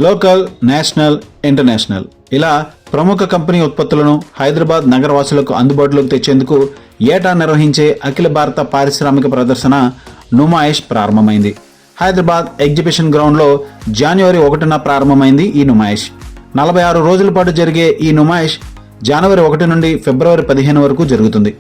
Local, national, international ఇలా ప్రముఖ company ఉత్పత్తులను హైదరాబాద్ నగరవాసులకు అందుబాటులోకి తెచ్చేందుకు ఏటా నిర్వహించే అఖిల భారత పారిశ్రామిక ప్రదర్శన నుమాయిష్ ప్రారంభమైంది. హైదరాబాద్ ఎగ్జిబిషన్ గ్రౌండ్లో జనవరి 1న ప్రారంభమైంది ఈ నుమాయిష్. 46 రోజుల పాటు జరిగే ఈ నుమాయిష్ జనవరి 1 నుండి ఫిబ్రవరి 15 వరకు జరుగుతుంది.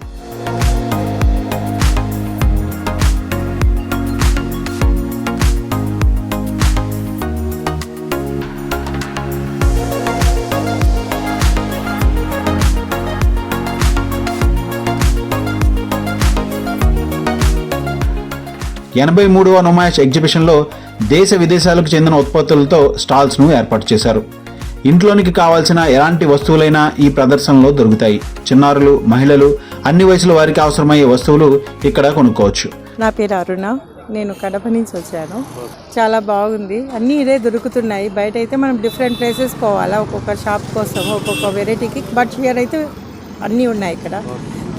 ఎనభై 83వ నుమాయిష్ ఎగ్జిబిషన్లో దేశ విదేశాలకు చెందిన ఉత్పత్తులతో స్టాల్స్ను ఏర్పాటు చేశారు. ఇంట్లోనికి కావాల్సిన ఎలాంటి వస్తువులైనా ఈ ప్రదర్శనలో దొరుకుతాయి. చిన్నారులు, మహిళలు, అన్ని వయసుల వారికి అవసరమయ్యే వస్తువులు ఇక్కడ కొనుక్కోవచ్చు. నా పేరు అరుణ, నేను కడప నుంచి వచ్చాను. చాలా బాగుంది, అన్నీ ఇదే దొరుకుతున్నాయి. బయట అయితే మనం డిఫరెంట్ ప్లేసెస్ పోవాలా ఒక్కొక్క షాప్ కోసం, ఒక్కొక్క వెరైటీకి. బట్ హియర్ అయితే అన్నీ ఉన్నాయి. ఇక్కడ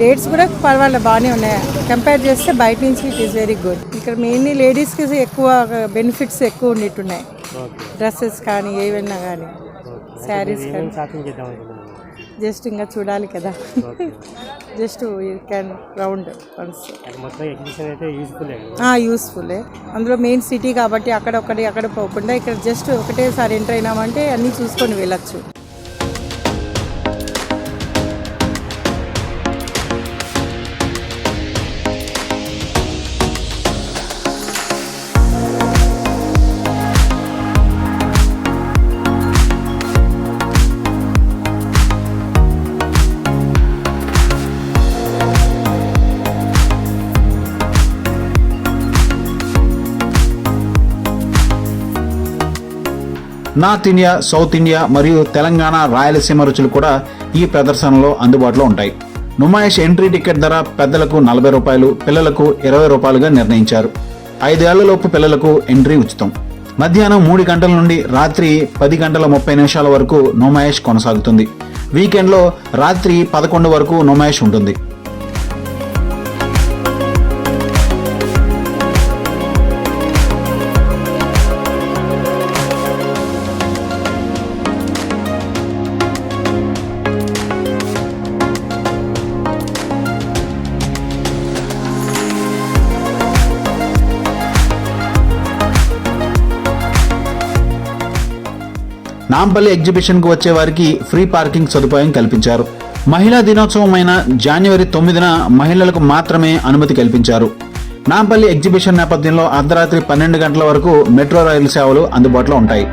రేట్స్ కూడా పర్వాలేదు, బాగానే ఉన్నాయి. కంపేర్ చేస్తే బయట నుంచి ఇట్ ఈస్ వెరీ గుడ్. ఇక్కడ మెయిన్లీ లేడీస్కి ఎక్కువ బెనిఫిట్స్ ఎక్కువ ఉన్నట్టున్నాయి. డ్రెస్సెస్ కానీ ఏవైనా కానీ, శారీస్ కానీ. జస్ట్ ఇంకా చూడాలి కదా, just you can round once. యూస్ఫుల్లే. అందులో మెయిన్ సిటీ కాబట్టి అక్కడ పోకుండా ఇక్కడ జస్ట్ ఒకటేసారి ఎంటర్ అయినామంటే అన్నీ చూసుకొని వెళ్ళచ్చు. నార్త్ ఇండియా, సౌత్ ఇండియా మరియు తెలంగాణ, రాయలసీమ రుచులు కూడా ఈ ప్రదర్శనలో అందుబాటులో ఉంటాయి. నుమాయిష్ ఎంట్రీ టికెట్ ధర పెద్దలకు 40 రూపాయలు, పిల్లలకు 20 రూపాయలుగా నిర్ణయించారు. 5 ఏళ్లలోపు పిల్లలకు ఎంట్రీ ఉచితం. మధ్యాహ్నం 3 గంటల నుండి రాత్రి 10 గంటల 30 నిమిషాల వరకు నుమాయిష్ కొనసాగుతుంది. వీకెండ్లో రాత్రి 11 వరకు నుమాయిష్ ఉంటుంది. నాంపల్లి ఎగ్జిబిషన్కు వచ్చే వారికి ఫ్రీ పార్కింగ్ సదుపాయం కల్పించారు. మహిళా దినోత్సవం అయిన జనవరి 9న మహిళలకు మాత్రమే అనుమతి కల్పించారు. నాంపల్లి ఎగ్జిబిషన్ నేపథ్యంలో అర్ధరాత్రి 12 గంటల వరకు మెట్రో రైలు సేవలు అందుబాటులో ఉంటాయి.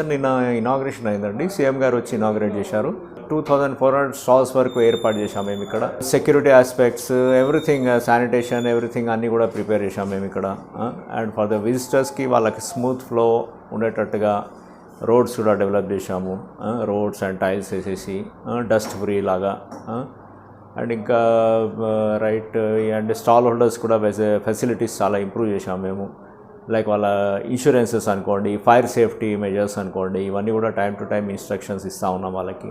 నిన్న ఇనాగ్రేషన్ అయిందండి. సీఎం గారు వచ్చి ఇనాగ్రేట్ చేశారు. 2400 స్టాల్స్ వరకు ఏర్పాటు చేశాం మేము ఇక్కడ. Security aspects, everything, sanitation, everything అన్నీ కూడా ప్రిపేర్ చేశాం మేము ఇక్కడ. అండ్ ఫర్ ద విజిటర్స్కి వాళ్ళకి స్మూత్ ఫ్లో ఉండేటట్టుగా రోడ్స్ కూడా డెవలప్ చేశాము. రోడ్స్ అండ్ టైల్స్ వేసేసి డస్ట్ ఫ్రీ లాగా. అండ్ ఇంకా రైట్ అండ్ స్టాల్ హోల్డర్స్ కూడా ఫెసిలిటీస్ చాలా ఇంప్రూవ్ చేశాము మేము. లైక్ వాళ్ళ ఇన్సూరెన్సెస్ అనుకోండి, ఫైర్ సేఫ్టీ మెజర్స్ అనుకోండి, ఇవన్నీ కూడా టైం టు టైం ఇన్స్ట్రక్షన్స్ ఇస్తూ ఉన్నాం వాళ్ళకి.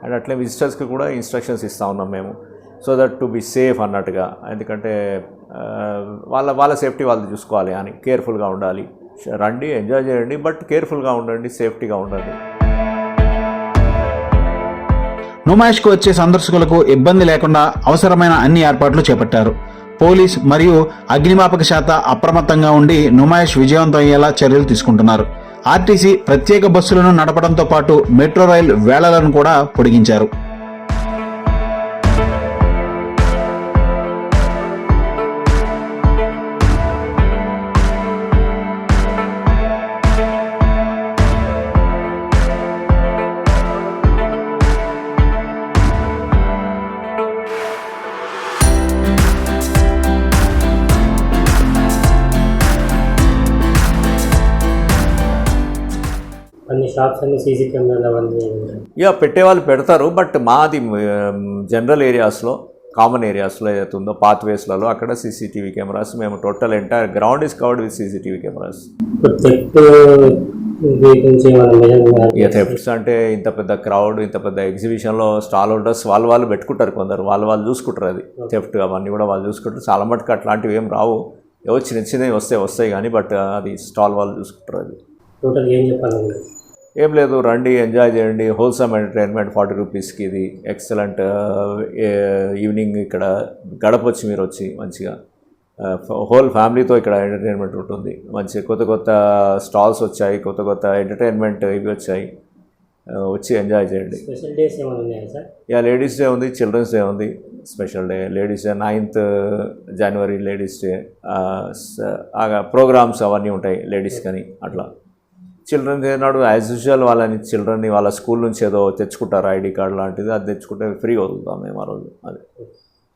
అండ్ అట్లే విజిటర్స్కి కూడా ఇన్స్ట్రక్షన్స్ ఇస్తూ ఉన్నాం మేము, so that to be safe అన్నట్టుగా. ఎందుకంటే వాళ్ళ సేఫ్టీ వాళ్ళు చూసుకోవాలి అని, కేర్ఫుల్గా ఉండాలి. రండి, ఎంజాయ్ చేయండి, బట్ కేర్ఫుల్గా ఉండండి, సేఫ్టీగా ఉండండి. నుమాయిష్కు వచ్చే సందర్శకులకు ఇబ్బంది లేకుండా అవసరమైన అన్ని ఏర్పాట్లు చేపట్టారు. పోలీస్ మరియు అగ్నిమాపక శాఖ అప్రమత్తంగా ఉండి నుమాయిష్ విజయవంతం అయ్యేలా చర్యలు తీసుకుంటున్నారు. ఆర్టీసీ ప్రత్యేక బస్సులను నడపడంతో పాటు మెట్రో రైల్ వేళలను కూడా పొడిగించారు. అన్ని షాప్స్ అన్ని సీసీ కెమెరాలు అవన్నీ పెట్టేవాళ్ళు పెడతారు. బట్ మాది జనరల్ ఏరియాస్లో కామన్ ఏరియాస్లో ఏదైతే ఉందో పాత్వేస్లలో అక్కడ సీసీటీవీ కెమెరాస్. మేము total entire ground is covered with CCTV cameras. ఇక థెఫ్ట్స్ అంటే ఇంత పెద్ద క్రౌడ్, ఇంత పెద్ద ఎగ్జిబిషన్లో స్టాల్ హోల్డర్స్ వాళ్ళు పెట్టుకుంటారు, కొందరు వాళ్ళు చూసుకుంటారు. అది థెఫ్ట్ అవన్నీ కూడా వాళ్ళు చూసుకుంటారు. చాలా మటుకు అట్లాంటివి ఏం రావు, ఏవో చిన్నవి వస్తాయి కానీ, బట్ అది స్టాల్ వాళ్ళు చూసుకుంటారు. అది టోటల్ ఏం చెప్పాలి? ఏం లేదు, రండి, ఎంజాయ్ చేయండి. హోల్సమ్ ఎంటర్టైన్మెంట్ 40 రూపీస్కి. ఇది ఎక్సలెంట్ ఈవినింగ్ ఇక్కడ గడపొచ్చి మీరు వచ్చి మంచిగా హోల్ ఫ్యామిలీతో ఇక్కడ ఎంటర్టైన్మెంట్ ఉంటుంది. మంచి కొత్త స్టాల్స్ వచ్చాయి, కొత్త ఎంటర్టైన్మెంట్ ఇవి వచ్చాయి, వచ్చి ఎంజాయ్ చేయండి. స్పెషల్ డేస్ ఏమైనా ఉన్నాయా సార్? యా, లేడీస్ డే ఉంది, చిల్డ్రన్స్ డే ఉంది. Special day ladies day 9th జనవరి లేడీస్ డే. ప్రోగ్రామ్స్ అవన్నీ ఉంటాయి లేడీస్ కానీ. అట్లా చిల్డ్రన్స్ డే నాడు యాజ్ యూజువల్ చిల్డ్రన్ని వాళ్ళ స్కూల్ నుంచి ఏదో తెచ్చుకుంటారు, ఐడి కార్డు లాంటిది. అది తెచ్చుకుంటే ఫ్రీ వదులుతాం మేము ఆ రోజు. అది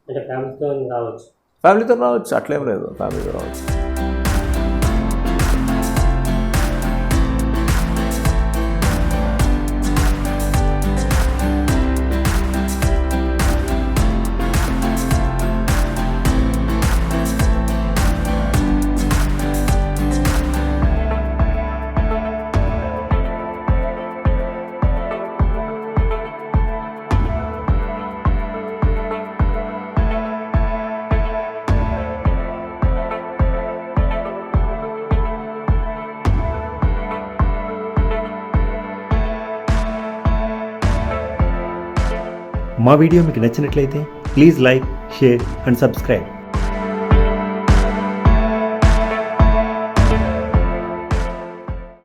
అంటే ఫ్యామిలీతో రావచ్చు, ఫ్యామిలీతో రావచ్చు, అట్లేం లేదు, ఫ్యామిలీతో రావచ్చు. మా వీడియో మీకు నచ్చినట్లయితే please like, share and subscribe.